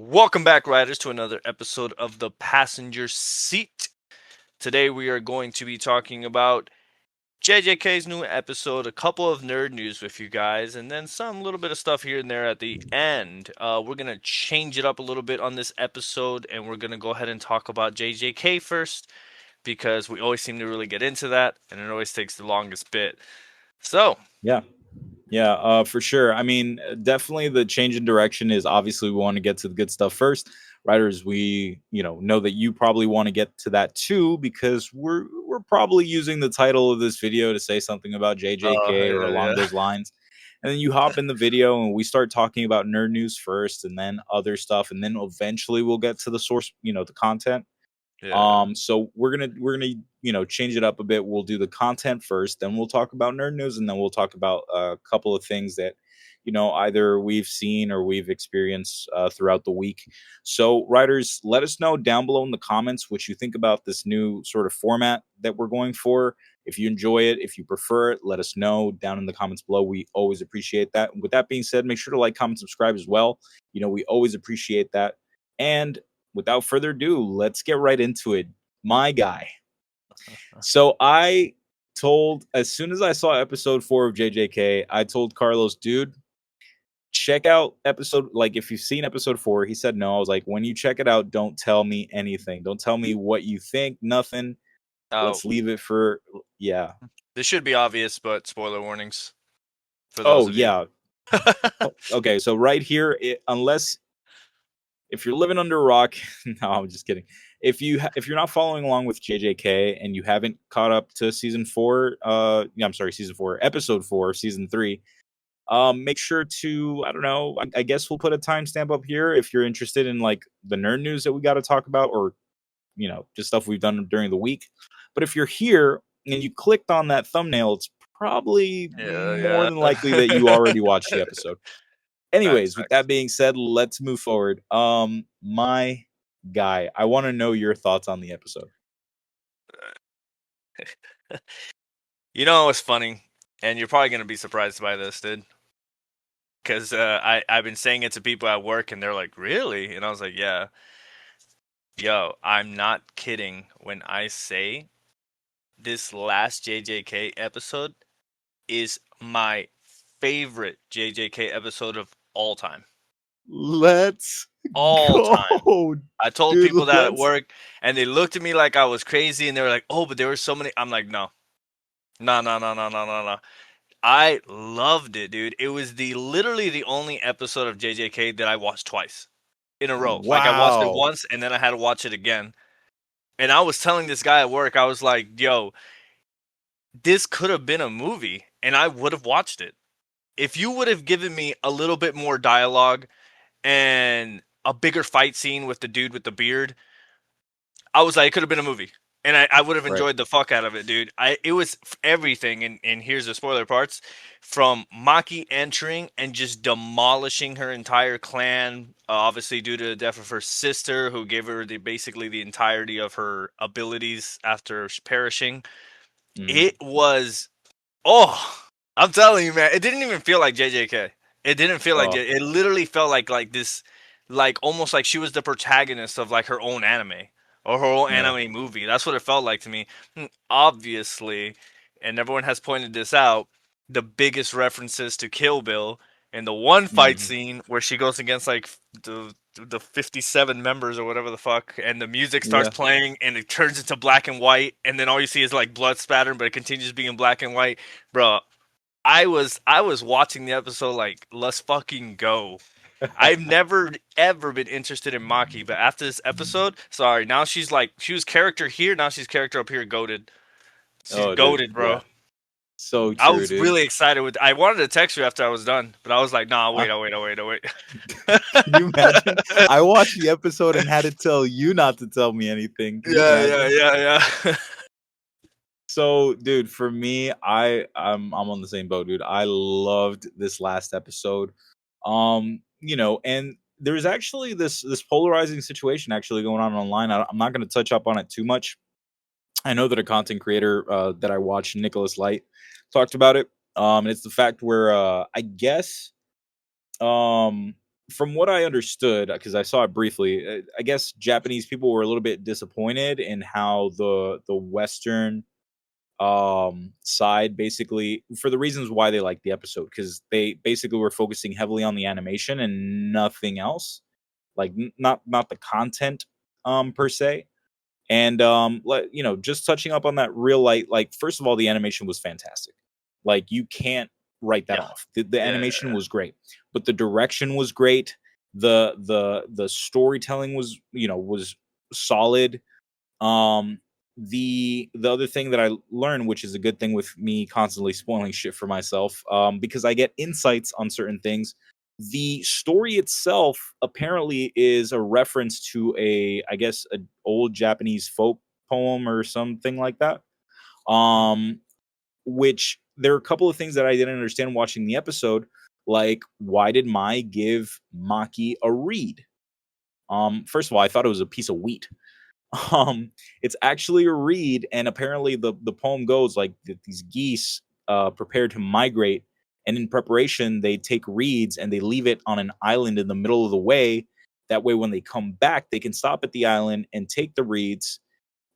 Welcome back, riders, to another episode of The Passenger Seat. Today we are going to be talking about JJK's new episode, a couple of nerd news with you guys, and then some little bit of stuff here and there at the end. We're going to change it up a little bit on this episode, and we're going to go ahead and talk about JJK first, because we always seem to really get into that, and it always takes the longest bit. So, Yeah, for sure. I mean, definitely the change in direction is obviously we want to get to the good stuff first. Writers, we know that you probably want to get to that too because we're probably using the title of this video to say something about JJK or along those lines. And then you hop in the video and we start talking about nerd news first and then other stuff, and then eventually we'll get to the source, the content. So we're gonna change it up a bit. We'll do the content first, then we'll talk about nerd news, and then we'll talk about a couple of things that either we've seen or we've experienced throughout the week. So writers, let us know down below in the comments what you think about this new sort of format that we're going for. If you enjoy it, if you prefer it, let us know down in the comments below. We always appreciate that. With that being said, make sure to like, comment, subscribe as well. We always appreciate that. And without further ado, let's get right into it. My guy. So I told, as soon as I saw episode 4 of JJK, I told Carlos, dude, check out episode, like if you've seen episode 4. He said no. I was like, when you check it out, don't tell me anything. Don't tell me what you think, nothing. Let's leave it for, This should be obvious, but spoiler warnings. For those of you. Okay, so right here, if you're living under a rock, no, I'm just kidding. If you're not following along with JJK and you haven't caught up to season 4, episode 4, season 3, make sure to, I don't know, I guess we'll put a timestamp up here if you're interested in like the nerd news that we got to talk about, or just stuff we've done during the week. But if you're here and you clicked on that thumbnail, it's probably more than likely that you already watched the episode. Anyways, with that being said, let's move forward. My guy, I want to know your thoughts on the episode. It's funny, and you're probably going to be surprised by this, dude. Because I've been saying it to people at work, and they're like, really? And I was like, yeah. Yo, I'm not kidding when I say this last JJK episode is my favorite JJK episode of all time. Let's all time. I told people that at work, and they looked at me like I was crazy, and they were like, oh, but there were so many. I'm like, no. I loved it, dude. It was literally the only episode of JJK that I watched twice in a row. Wow. Like, I watched it once, and then I had to watch it again. And I was telling this guy at work, I was like, yo, this could have been a movie, and I would have watched it. If you would have given me a little bit more dialogue and a bigger fight scene with the dude with the beard, I was like, it could have been a movie. And I would have enjoyed the fuck out of it, dude. It was everything, and here's the spoiler parts, from Maki entering and just demolishing her entire clan, obviously due to the death of her sister, who gave her basically the entirety of her abilities after perishing. It was, I'm telling you, man, it didn't even feel like JJK. It didn't feel like it. It literally felt like this, like almost like she was the protagonist of like her own anime. Or her own anime movie. That's what it felt like to me. Obviously, and everyone has pointed this out, the biggest references to Kill Bill in the one fight scene where she goes against like the 57 members or whatever the fuck, and the music starts playing and it turns into black and white, and then all you see is like blood spatter, but it continues being black and white. Bro, I was watching the episode like, let's fucking go. I've never ever been interested in Maki, but after this episode, now she was character here, now she's character up here, goated. She's goated, bro. So I true, was dude. really excited with. I wanted to text you after I was done, but I was like, "Nah, Uh, I'll wait." can you imagine? I watched the episode and had to tell you not to tell me anything. Can you imagine? Yeah. So, dude, for me, I'm on the same boat, dude. I loved this last episode. And there's actually this polarizing situation actually going on online. I'm not going to touch up on it too much. I know that a content creator that I watch, Nicholas Light, talked about it. And it's the fact where I guess um from what I understood, because I saw it briefly, I guess Japanese people were a little bit disappointed in how the Western side, basically, for the reasons why they liked the episode, because they basically were focusing heavily on the animation and nothing else, like not the content per se. And just touching up on that real light, like, first of all, the animation was fantastic. Like, you can't write that Yeah. off. The Yeah. animation was great, but the direction was great. The storytelling was solid. um, the other thing that I learned, which is a good thing with me constantly spoiling shit for myself, because I get insights on certain things. The story itself apparently is a reference to I guess, an old Japanese folk poem or something like that. Mhm. Um, which there are a couple of things that I didn't understand watching the episode, like why did Mai give Maki a reed? First of all, I thought it was a piece of wheat. It's actually a reed, and apparently the poem goes like that these geese prepare to migrate, and in preparation they take reeds and they leave it on an island in the middle of the way. That way when they come back they can stop at the island and take the reeds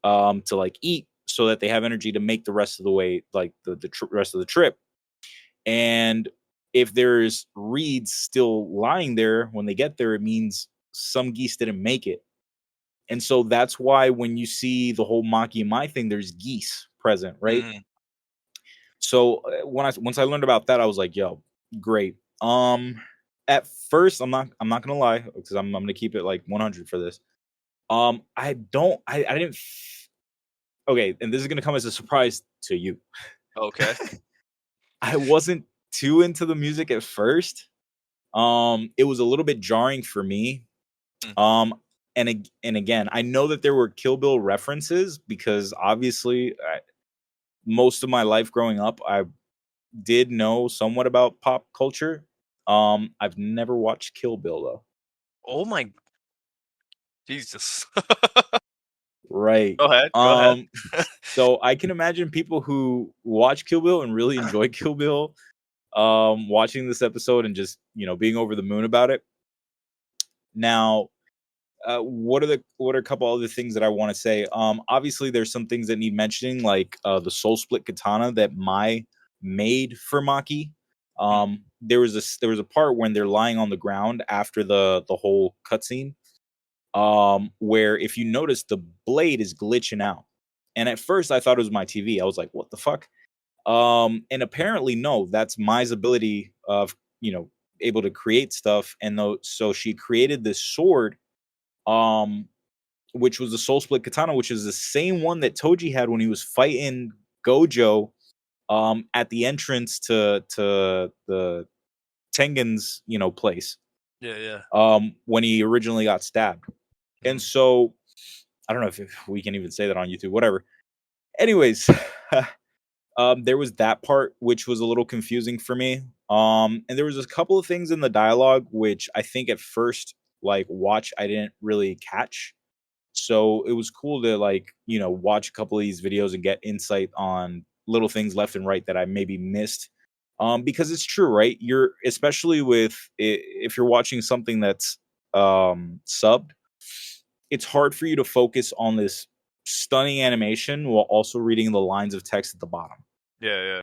to like eat, so that they have energy to make the rest of the way, like the rest of the trip. And if there's reeds still lying there when they get there, it means some geese didn't make it. And so that's why when you see the whole Maki and Mai thing, there's geese present, right? Mhm. So once I learned about that, I was like, "Yo, great." At first, I'm not gonna lie, because I'm gonna keep it like 100 for this. I didn't. Okay, and this is gonna come as a surprise to you. Okay. I wasn't too into the music at first. It was a little bit jarring for me. Mm. And again, I know that there were Kill Bill references, because obviously, most of my life growing up, I did know somewhat about pop culture. I've never watched Kill Bill though. Oh my Jesus. Right. Go ahead. So I can imagine people who watch Kill Bill and really enjoy Kill Bill, watching this episode and just being over the moon about it. Now, what are a couple other things that I want to say? Obviously, there's some things that need mentioning, like the soul split katana that Mai made for Maki. Mm. There was a part when they're lying on the ground after the whole cutscene, where if you notice the blade is glitching out, and at first I thought it was my TV. I was like, what the fuck? And apparently no, that's Mai's ability of able to create stuff, and though so she created this sword, um which was the soul split katana, which is the same one that Toji had when he was fighting Gojo at the entrance to the Tengen's place, Yeah. when he originally got stabbed. And Mhm. so I don't know if we can even say that on YouTube, whatever. Anyways, there was that part which was a little confusing for me. And there was a couple of things in the dialogue which I think at first, like, watch, I didn't really catch. So it was cool to, like, watch a couple of these videos and get insight on little things left and right that I maybe missed. Because it's true, right? You're especially with if you're watching something that's subbed, it's hard for you to focus on this stunning animation while also reading the lines of text at the bottom. Yeah.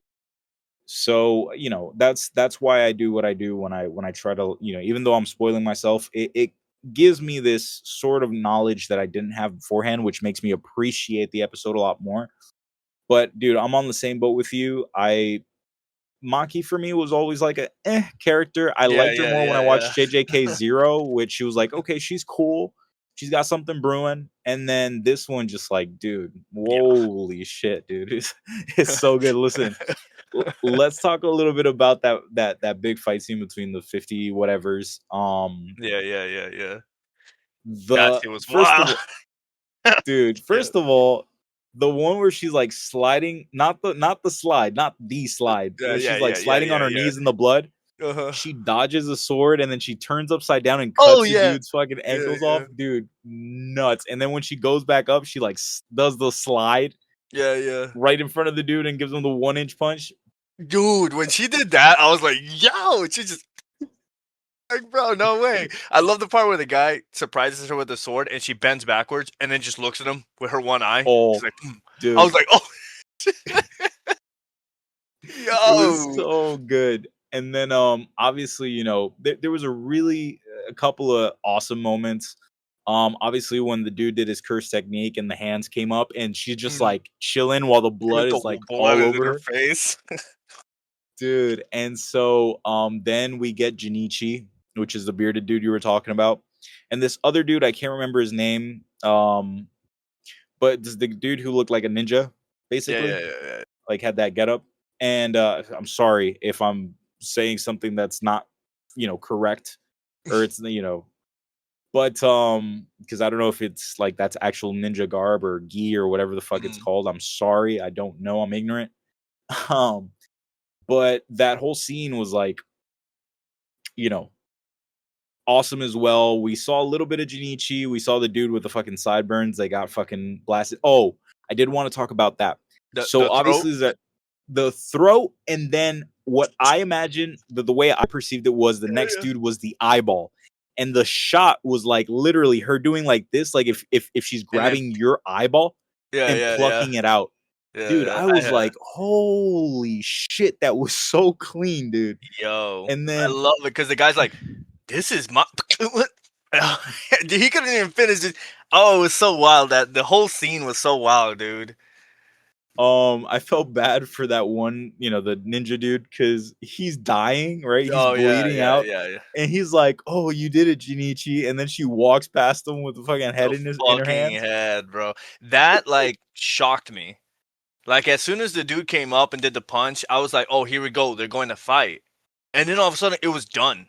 So that's why I do what I do when I try to, even though I'm spoiling myself, it gives me this sort of knowledge that I didn't have beforehand, which makes me appreciate the episode a lot more. But dude, I'm on the same boat with you. I Maki for me was always like a character. I liked her more when I Yeah. watched JJK 0, which she was like, okay, she's cool. she's got something brewing. And then this one, just like, dude, Yeah. holy shit, dude, it's so good. Listen, let's talk a little bit about that big fight scene between the 50 whatevers. Yeah. That The shit was first of wild. all, dude, Yeah. first of all, the one where she's like sliding, not the slide, not the slide, where she's like sliding on her Yeah. knees in the blood. Uh-huh. She dodges a sword and then she turns upside down and Oh cuts the yeah. dude's fucking Yeah, ankles yeah. off. Dude, nuts. And then when she goes back up, she like does the slide Yeah. right in front of the dude and gives him the 1 inch punch. Dude, when she did that, I was like, yo, she just like, bro, no way. I love the part where the guy surprises her with the sword and she bends backwards and then just looks at him with her one eye. She's Oh, like, "Hmm." I dude, was like, oh, it was yo. so good. And then obviously, there was a couple of awesome moments. Obviously when the dude did his curse technique and the hands came up and she's just Mm. like chilling while the With blood the is like blood all is in over her her. face. Dude, and so then we get Jinichi, which is the bearded dude you were talking about. And this other dude, I can't remember his name. But this the dude who looked like a ninja, basically, Yeah. like had that getup. And I'm sorry if I'm saying something that's not, correct, or it's but because I don't know if it's like that's actual ninja garb or gi or whatever the fuck it's Mm. called. I'm sorry, I don't know. I'm ignorant. Um, but that whole scene was like, you know, awesome as well. We saw a little bit of Jinichi. We saw the dude with the fucking sideburns. They got fucking blasted. Oh, I did want to talk about that. So The throat. obviously that the throat, and then what I imagine the way I perceived it was the next Yeah. dude was the eyeball. And the shot was like literally her doing like this, like if she's And then grabbing your eyeball and yeah. plucking it out. Dude, Yeah. I was like, holy shit, that was so clean, dude. Yo, And I then love it because the guy's like, "This is my." What? He couldn't even finish it. Oh, it was so wild that the whole scene was so wild, dude. I felt bad for that one, the ninja dude, because he's dying, right? He's Oh yeah, bleeding out, yeah. and he's like, "Oh, you did it, Jinichi," and then she walks past him with the fucking head The in her fucking hands. head, bro. That like shocked me. Like as soon as the dude came up and did the punch, I was like, "Oh, here we go. They're going to fight." And then all of a sudden, it was done.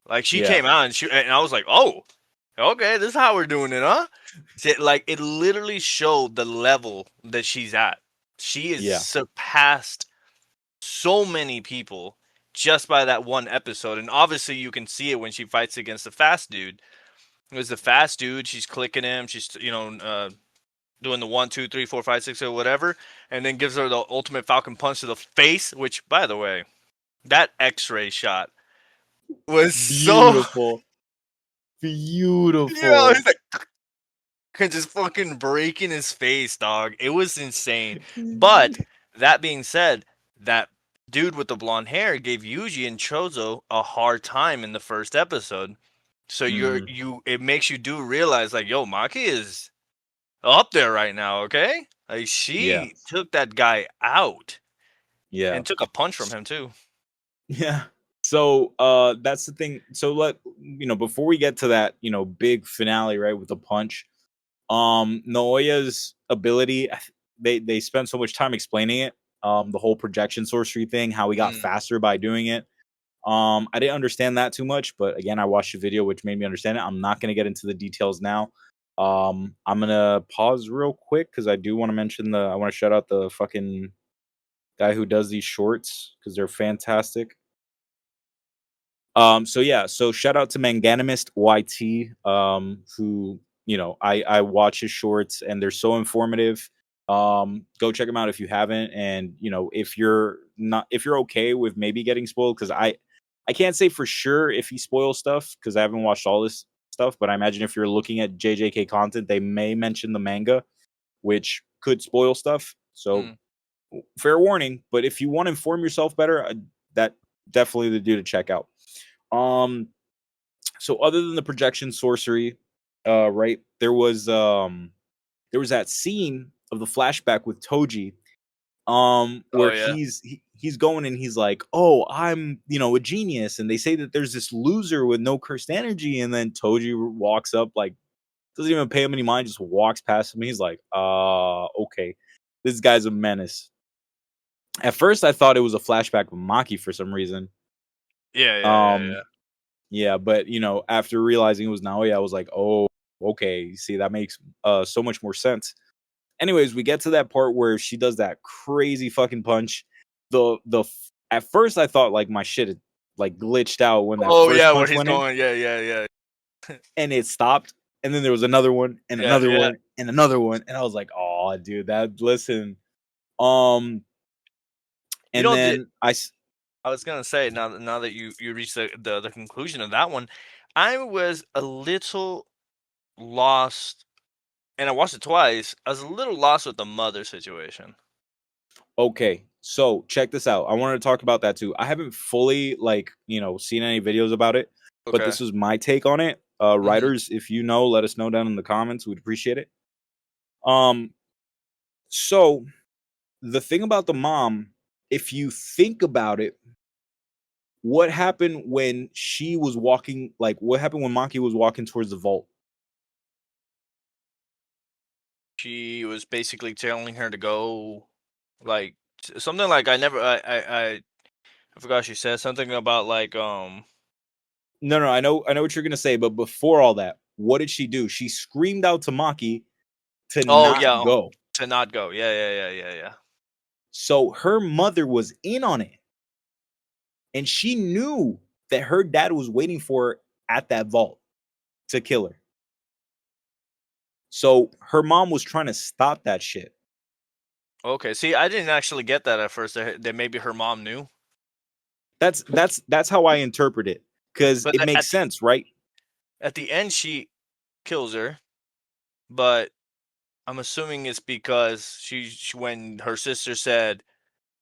Like she Yeah, came out and I was like, "Oh, okay, this is how we're doing it, huh?" Like it literally showed the level that she's at. She is yeah, surpassed so many people just by that one episode, and obviously you can see it when she fights against the fast dude. It was the fast dude. She's clicking him. She's doing the 1, 2, 3, 4, 5, 6 or whatever, and then gives her the ultimate Falcon punch to the face. Which, by the way, that X-ray shot was so. beautiful, He's beautiful. like just fucking breaking his face, dog. It was insane. But that being said, that dude with the blonde hair gave Yuji and Chozo a hard time in the first episode. So Mhm. it makes you do realize like, yo, Maki is up there right now, okay? Like Yeah, she took that guy out yeah, and took a punch from him too. yeah. So that's the thing. So before we get to that, big finale, right, with the punch, Naoya's ability, they spent so much time explaining it. The whole projection sorcery thing, how we got Mm. faster by doing it. I didn't understand that too much, but again, I watched a video which made me understand it. I'm not going to get into the details now. I'm gonna pause real quick because I do want to mention I want to shout out the fucking guy who does these shorts because they're fantastic. So yeah, so shout out to Manganimist YT, who I watch his shorts and they're so informative. Go check them out if you haven't, and if you're okay with maybe getting spoiled, because I can't say for sure if he spoils stuff because I haven't watched all this stuff, but I imagine if you're looking at JJK content, they may mention the manga, which could spoil stuff. So Mm. fair warning. But if you want to inform yourself better, that definitely the dude to check out. Um, so other than the projection sorcery, right, there was that scene of the flashback with Toji, Oh where yeah. he's going and he's like, "Oh, I'm, a genius," and they say that there's this loser with no cursed energy, and then Toji walks up like Doesn't even pay him any mind. Just walks past him. He's like, okay, this guy's a menace. At first, I thought it was a flashback of Maki for some reason. Yeah, yeah, yeah, Um, yeah. yeah, but after realizing it was Naoya, I was like, oh, okay. See, that makes so much more sense. Anyways, we get to that part where she does that crazy fucking punch. At first I thought like my shit had like glitched out when that Oh first yeah, where punch he's went in, going. Yeah, yeah, yeah. and it stopped. And then there was another one and Yeah, another yeah. one and another one. And I was like, oh dude, that listen. Um You and know, then I was gonna say now that you reached the conclusion of that one, I was a little lost, and I watched it twice. I was a little lost with the mother situation. okay, so check this out. I wanted to talk about that too. I haven't fully seen any videos about it, but Okay. this was my take on it. Hmm. Writers, if you know, let us know down in the comments. We'd appreciate it. Um, so the thing about the mom, if you think about it, what happened when she was walking? Like, what happened when Maki was walking towards the vault? She was basically telling her to go, like something like I never I forgot she said something about like No, no, I know what you're gonna say, but before all that, what did she do? She screamed out to Maki to oh not yeah, go. to not go. Yeah, yeah, yeah, yeah, yeah. So her mother was in on it, and she knew that her dad was waiting for her at that vault to kill her. So her mom was trying to stop that shit. Okay. See, I didn't actually get that at first. That maybe her mom knew, That's how I interpret it because but it makes sense, right? at the end she kills her. But I'm assuming it's because she when her sister said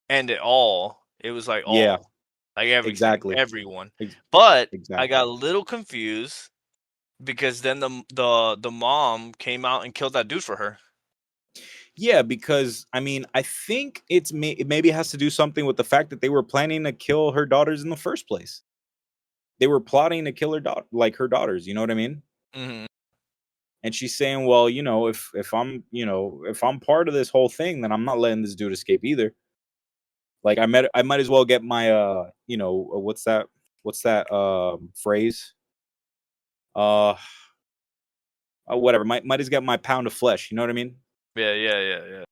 end it all, it was like Yeah, all, like everything, exactly. everyone. Ex- But I exactly. got a little confused because then the mom came out and killed that dude for her. Yeah, because I mean, I think it maybe has to do something with the fact that they were planning to kill her daughters in the first place. They were plotting to kill her daughter, like her daughters. You know what I mean? Hmm. And she's saying, well, if I'm part of this whole thing, then I'm not letting this dude escape either. Like I might as well get my what's that phrase? Uh, whatever. Might as get my pound of flesh. You know what I mean? Yeah, yeah, yeah,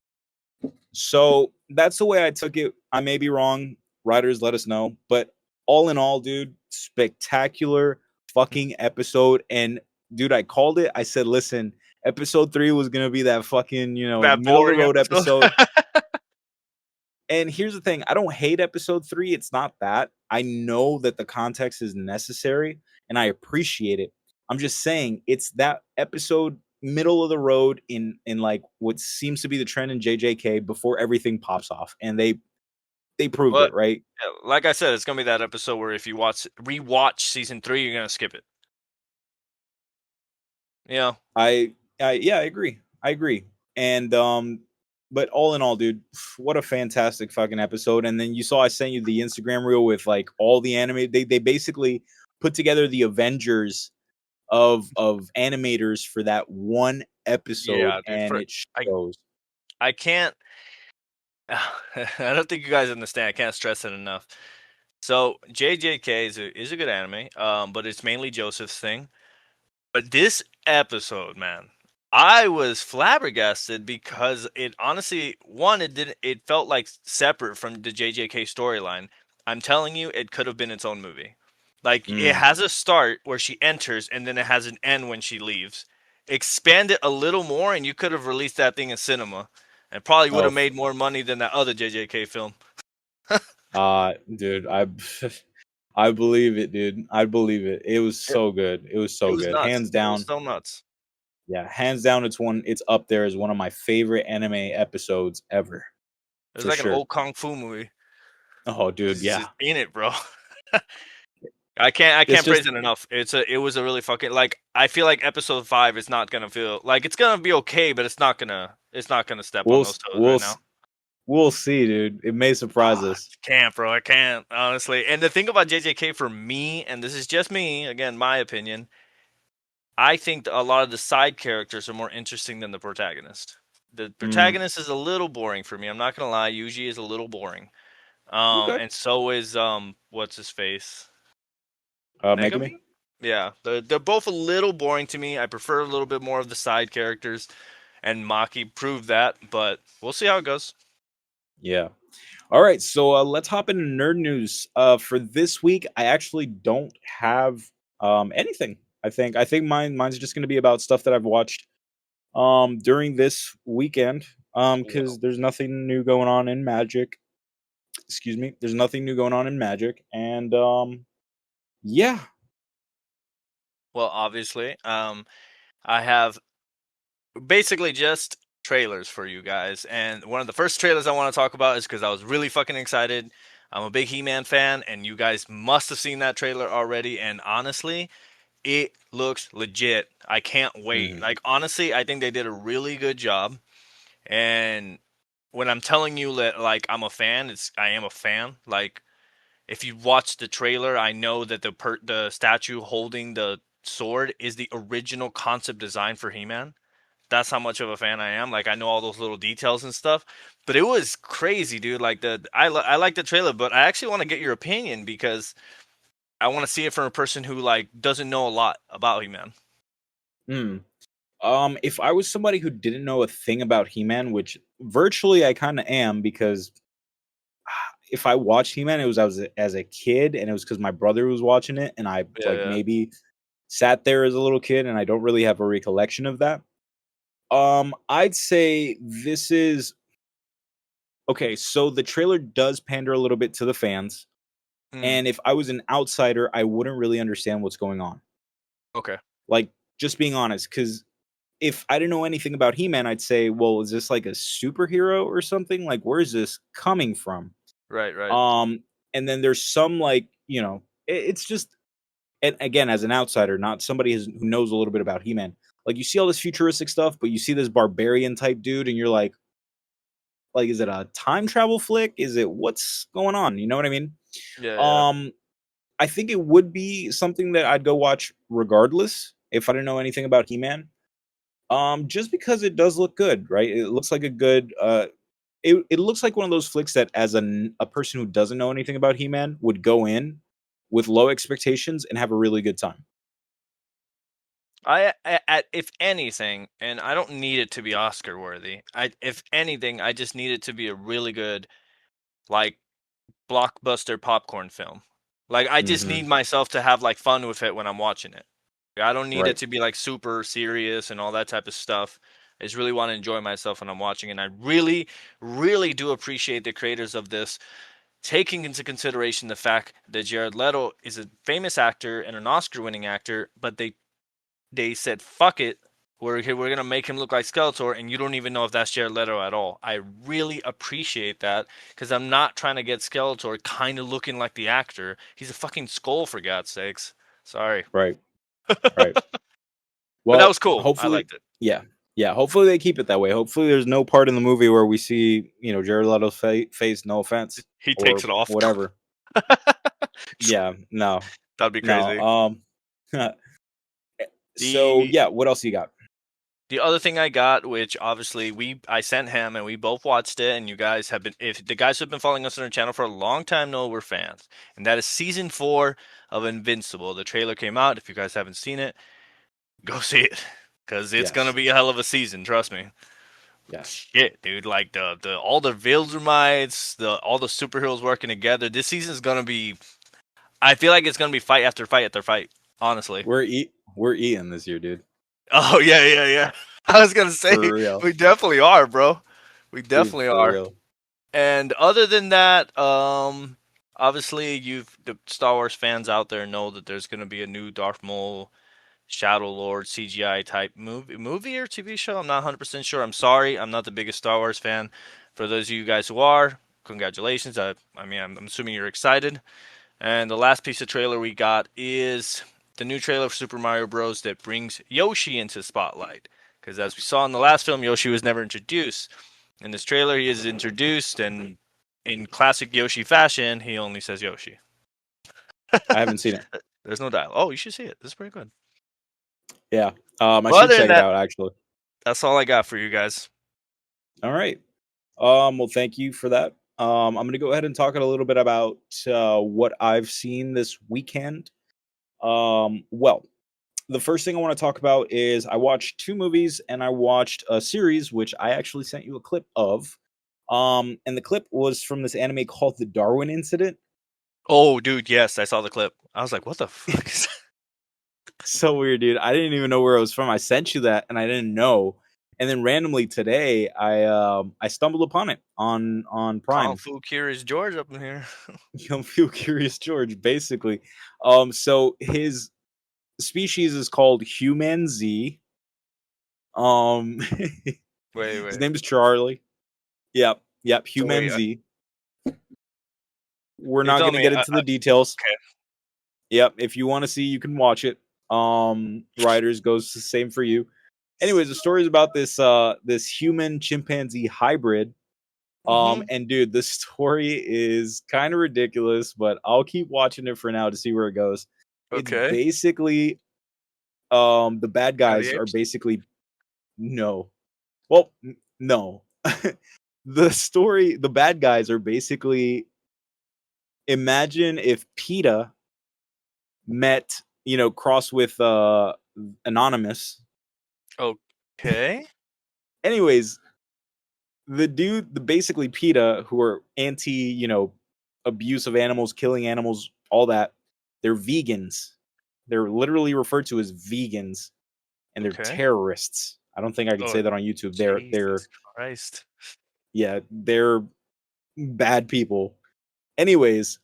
yeah. So that's the way I took it. I may be wrong. Writers, let us know. But all in all, dude, spectacular fucking episode. And dude, I called it. I said, listen, episode 3 was gonna be that fucking, That middle of the boring road episode. episode. And here's the thing, I don't hate episode 3. It's not that. I know that the context is necessary and I appreciate it. I'm just saying it's that episode middle of the road in like what seems to be the trend in JJK before everything pops off. And they proved But it, right? yeah, like I said, it's gonna be that episode where if you rewatch season 3, you're gonna skip it. You know, I yeah, I agree. I agree. And but all in all, dude, what a fantastic fucking episode. And then you saw I sent you the Instagram reel with like all the anime. They basically put together the Avengers of animators for that one episode yeah, dude. and For it I shows. I can't. I don't think you guys understand. I can't stress it enough. So JJK is a good anime, but it's mainly Joseph's thing. But this episode, man, I was flabbergasted because it honestly, one, it felt like separate from the JJK storyline. I'm telling you, it could have been its own movie. Like it Mm. has a start where she enters, and then it has an end when she leaves. Expand it a little more, and you could have released that thing in cinema, and probably would Oh, have made more money than that other JJK film. dude, I believe it, dude. I believe it. It was It, so good. It was it so was good. nuts. Hands It was down. so nuts. Yeah, hands down it's up there as one of my favorite anime episodes ever. It was For like an sure. old kung fu movie. Oh, dude, Just yeah. in it, bro. I It's can't just praise it enough. It was a really fucking, like, I feel like episode 5 is not gonna feel like it's gonna be okay, but it's not gonna step on we'll those toes we'll right now. we'll see, dude. It may surprise Ah, us. can't, bro. I can't, honestly. And the thing about JJK for me, and this is just me, again, my opinion, I think a lot of the side characters are more interesting than the protagonist. The Mm, protagonist is a little boring for me. I'm not gonna lie. Yuji is a little boring. okay. And so is what's his face? Megami. Megami? Yeah, they're both a little boring to me. I prefer a little bit more of the side characters, and Maki proved that. But we'll see how it goes. Yeah. All right, so let's hop into nerd news. For this week, I actually don't have anything. I think mine's just going to be about stuff that I've watched during this weekend. Well, Because there's nothing new going on in Magic. Excuse me. There's nothing new going on in Magic, and yeah. well, obviously, I have basically just trailers for you guys. And one of the first trailers I want to talk about is because I was really fucking excited. I'm a big He-Man fan, and you guys must have seen that trailer already. And honestly, it looks legit. I can't wait. Mhm. Like honestly, I think they did a really good job. And when I'm telling you that like I'm a fan, I am a fan. Like if you watch the trailer, I know that the statue holding the sword is the original concept design for He-Man. That's how much of a fan I am. Like I know all those little details and stuff. But it was crazy, dude. Like I like the trailer, but I actually want to get your opinion because I want to see it from a person who like doesn't know a lot about He-Man. Mm. If I was somebody who didn't know a thing about He-Man, which virtually I kind of am, because if I watched He-Man, it was as a kid, and it was because my brother was watching it, and I Yeah, like yeah. maybe sat there as a little kid, and I don't really have a recollection of that. I'd say this is okay. So the trailer does pander a little bit to the fans, Mm, and if I was an outsider, I wouldn't really understand what's going on. okay. Like, just being honest, because if I didn't know anything about He-Man, I'd say, well, is this like a superhero or something? Like, where is this coming from? Right, right. Um, and then there's some like, it's just, and again, as an outsider, not somebody who knows a little bit about He-Man, like you see all this futuristic stuff, but you see this barbarian type dude, and you're like, is it a time travel flick? Is it what's going on? You know what I mean? Yeah, yeah. Um, I think it would be something that I'd go watch regardless if I didn't know anything about He-Man. Just because it does look good, right? It looks like a good it looks like one of those flicks that as a person who doesn't know anything about He-Man would go in with low expectations and have a really good time. If anything, and I don't need it to be Oscar worthy. If anything, I just need it to be a really good, like, blockbuster popcorn film. Like, I just Mhm. need myself to have like fun with it when I'm watching it. I don't need it Right. to be like super serious and all that type of stuff. I just really want to enjoy myself when I'm watching, and I really, really do appreciate the creators of this taking into consideration the fact that Jared Leto is a famous actor and an Oscar-winning actor, but they said fuck it. We're gonna make him look like Skeletor, and you don't even know if that's Jared Leto at all. I really appreciate that because I'm not trying to get Skeletor kind of looking like the actor. He's a fucking skull for God's sakes. Sorry, Right. Right. but that Well, was cool. I hopefully, liked it. yeah. Yeah, hopefully they keep it that way. Hopefully there's no part in the movie where we see, Jared Leto's face, no offense, He takes or it off. whatever. Yeah, no. That'd be No. crazy. So The yeah, what else you got? The other thing I got, which obviously I sent him and we both watched it, and you guys have been, if the guys who have been following us on our channel for a long time know we're fans, and that is season 4 of Invincible. The trailer came out. If you guys haven't seen it, go see it, because it's gonna Yes. be a hell of a season. Trust me. Yes. Shit, dude, like the all the Viltrumites, all the superheroes working together. This season's gonna be. I feel like it's gonna be fight after fight after fight. Honestly. We're eating this year, dude. Oh yeah, yeah, yeah. I was gonna say For real. we definitely are, bro. We Dude, definitely for are. real. And other than that, obviously the Star Wars fans out there know that there's gonna be a new Darth Maul Shadow Lord CGI type movie or TV show. I'm not 100% sure. I'm sorry, I'm not the biggest Star Wars fan. For those of you guys who are, congratulations. I mean, I'm assuming you're excited. And the last piece of trailer we got is the new trailer for Super Mario Bros. That brings Yoshi into the spotlight. Because as we saw in the last film, Yoshi was never introduced. In this trailer, he is introduced, and in classic Yoshi fashion, he only says Yoshi. I haven't seen it. There's no dialogue. Oh, you should see it. This is pretty good. Yeah. I But should other than check it that, out actually. that's all I got for you guys. All right. Well, thank you for that. I'm gonna go ahead and talk a little bit about what I've seen this weekend. Well, the first thing I want to talk about is I watched two movies and I watched a series which I actually sent you a clip of. And the clip was from this anime called The Darwin Incident. Oh, dude, yes, I saw the clip. I was like, what the fuck is that? So weird, dude. I didn't even know where it was from. I sent you that and I didn't know. And then randomly today I stumbled upon it on Kung Prime. Fu Curious George up in here. Young Feel Curious George, basically. So his species is called Human Z. Um Wait, his wait. name is Charlie. Yep, So Human wait, Z. We're you're not telling gonna me, get into the details. okay. Yep, if you want to see, you can watch it. Riders goes the same for you. Anyways, the story is about this human chimpanzee hybrid. Mm-hmm. And dude, the story is kind of ridiculous, but I'll keep watching it for now to see where it goes. It's Okay. basically the bad Planet of guys the are Apes. basically no. Well, no. The bad guys are basically imagine if PETA met, cross with Anonymous. Okay. Anyways, the basically PETA, who are anti, abuse of animals, killing animals, all that, they're vegans. They're literally referred to as vegans, and they're Okay. terrorists. I don't think I could Oh, say that on YouTube. They're Jesus Christ. yeah, they're bad people. Anyways,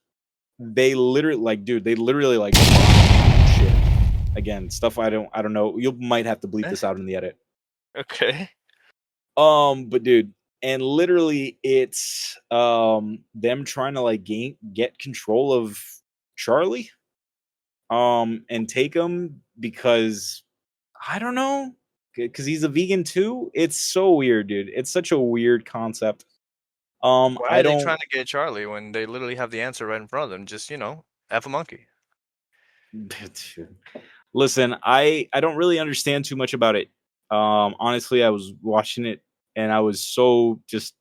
they literally like, dude, they literally like shit. Again, stuff I don't know. You might have to bleep Eh, this out in the edit. okay. But dude, and literally it's them trying to like get control of Charlie and take him because I don't know, because he's a vegan too. It's so weird, dude. It's such a weird concept. Why I are they don't trying to get Charlie when they literally have the answer right in front of them? Just, F a monkey. listen. I don't really understand too much about it. Honestly, I was watching it and I was so just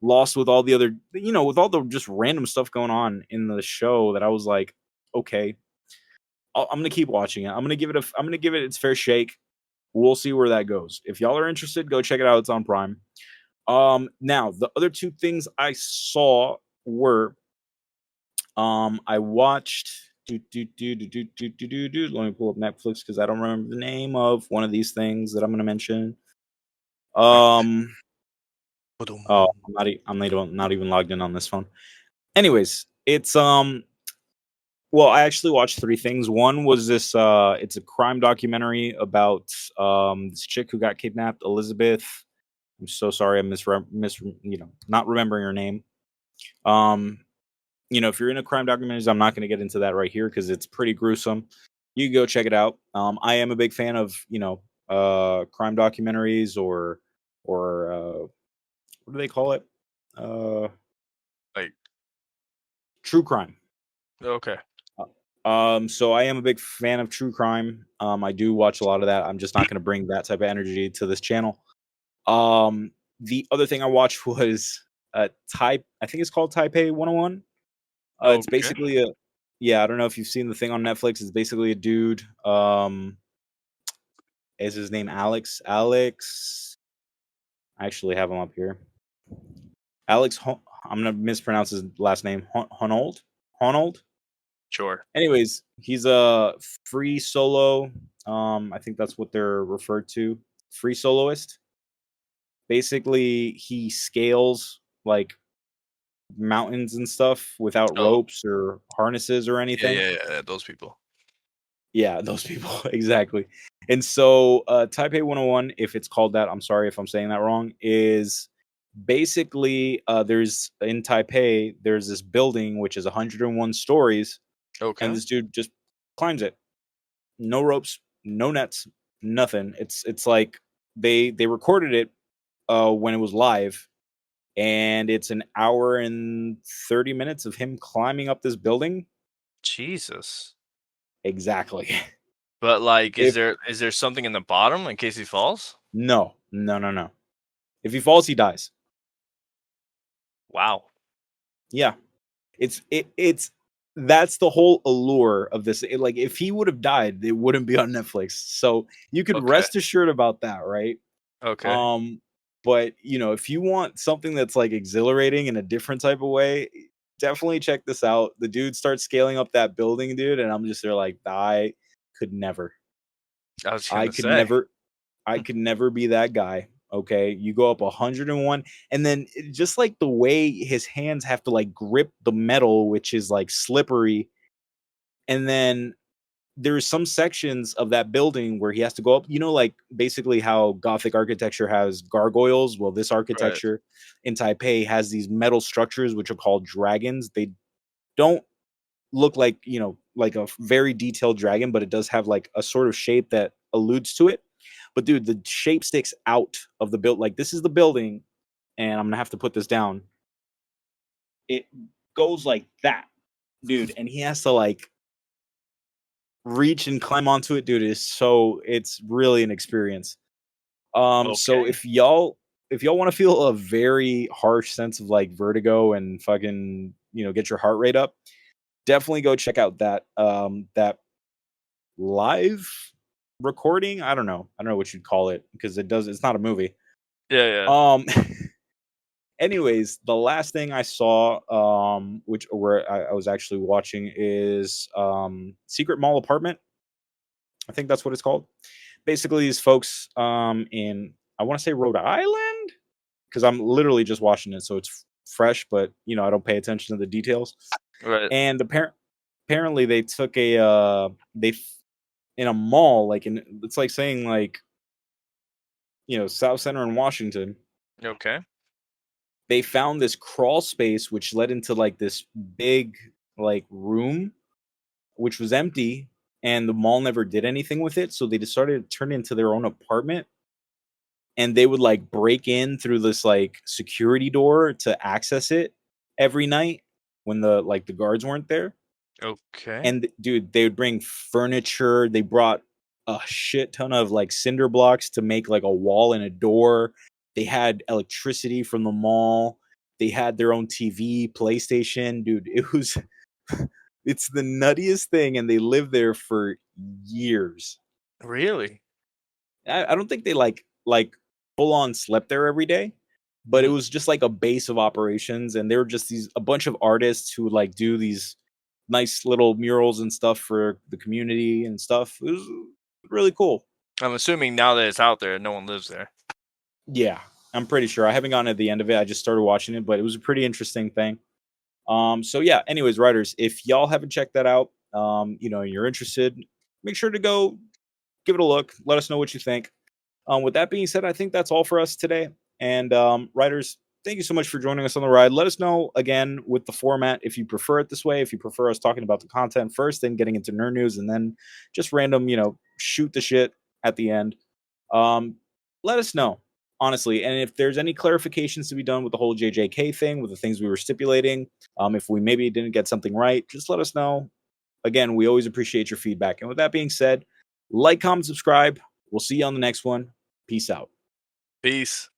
lost with all the other, with all the just random stuff going on in the show that I was like, okay, I'm gonna keep watching it. I'm gonna give it its fair shake. We'll see where that goes. If y'all are interested, go check it out. It's on Prime. Now the other two things I saw were, I watched. Let me pull up Netflix because I don't remember the name of one of these things that I'm gonna mention. Right. Um, oh, Ba-dum. not even logged in on this phone. Anyways, it's well, I actually watched three things. One was this it's a crime documentary about this chick who got kidnapped, Elizabeth. I'm so sorry, I'm not remembering her name. Um, if you're in a crime documentaries, I'm not going to get into that right here because it's pretty gruesome. You can go check it out. I am a big fan of crime documentaries or what do they call it? Uh, Like, True crime. okay. So I am a big fan of true crime. I do watch a lot of that. I'm just not going to bring that type of energy to this channel. The other thing I watched was Type. I think it's called Taipei 101. It's Okay. basically a yeah. I don't know if you've seen the thing on Netflix. It's basically a dude. Is his name Alex? Alex. I actually have him up here. Alex. I'm gonna mispronounce his last name. Honold. Honold. Sure. Anyways, he's a free solo. I think that's what they're referred to. Free soloist. Basically, he scales like mountains and stuff without Oh, ropes or harnesses or yeah, anything. yeah, yeah. Those people. Yeah, those people exactly. And so, Taipei 101, if it's called that, I'm sorry if I'm saying that wrong, is basically there's in Taipei there's this building which is 101 stories, and Okay. this dude just climbs it. No ropes, no nets, nothing. It's like they recorded it when it was live, and it's an hour and 30 minutes of him climbing up this building. Jesus. Exactly. But like, If is there something in the bottom in case he falls? no, no, no, no. If he falls, he dies. Wow. Yeah. It's that's the whole allure of this. Like if he would have died, it wouldn't be on Netflix. So you could Okay. rest assured about that, right? Okay. Um, but if you want something that's like exhilarating in a different type of way, definitely check this out. The dude starts scaling up that building, dude, and I'm just there like, I could never. I was I gonna could say. never I could never be that guy. Okay. You go up 101, and then just like the way his hands have to like grip the metal, which is like slippery. And then there's some sections of that building where he has to go up, like basically how Gothic architecture has gargoyles. Well, this Right. architecture in Taipei has these metal structures, which are called dragons. They don't look like, like a very detailed dragon, but it does have like a sort of shape that alludes to it. But dude, the shape sticks out of the build. Like this is the building, and I'm gonna have to put this down. It goes like that, dude, and he has to like reach and climb onto it, dude. It's really an experience. So Okay. if y'all want to feel a very harsh sense of like vertigo and fucking get your heart rate up, definitely go check out that live recording. I don't know what you'd call it because it's not a movie. Yeah. Yeah. um Anyways, the last thing I saw, which where I was actually watching is Secret Mall Apartment. I think that's what it's called. Basically, these folks in, I want to say, Rhode Island, because I'm literally just watching it, so it's fresh, but I don't pay attention to the details. Right. And apparently they took in a mall, like it's like saying like South Center in Washington. Okay. They found this crawl space which led into like this big like room which was empty, and the mall never did anything with it, so they decided to turn it into their own apartment, and they would like break in through this like security door to access it every night when the guards weren't there. Okay. And dude, they would bring furniture. They brought a shit ton of like cinder blocks to make like a wall and a door. They had electricity from the mall. They had their own TV, PlayStation. Dude, it was it's the nuttiest thing, and they lived there for years. Really? I don't think they like full on slept there every day, but it Mhm. was just like a base of operations, and they were just a bunch of artists who would like do these nice little murals and stuff for the community and stuff. It was really cool. I'm assuming now that it's out there, no one lives there. Yeah, I'm pretty sure. I haven't gotten at the end of it. I just started watching it, but it was a pretty interesting thing. So yeah, anyways, writers, if y'all haven't checked that out, you're interested, make sure to go give it a look. Let us know what you think. With that being said, I think that's all for us today. And writers, thank you so much for joining us on the ride. Let us know again with the format if you prefer it this way, if you prefer us talking about the content first, then getting into nerd news, and then just random, shoot the shit at the end. Um, Let us know, honestly. And if there's any clarifications to be done with the whole JJK thing, with the things we were stipulating, if we maybe didn't get something right, just let us know. Again, we always appreciate your feedback. And with that being said, like, comment, subscribe. We'll see you on the next one. Peace out. Peace.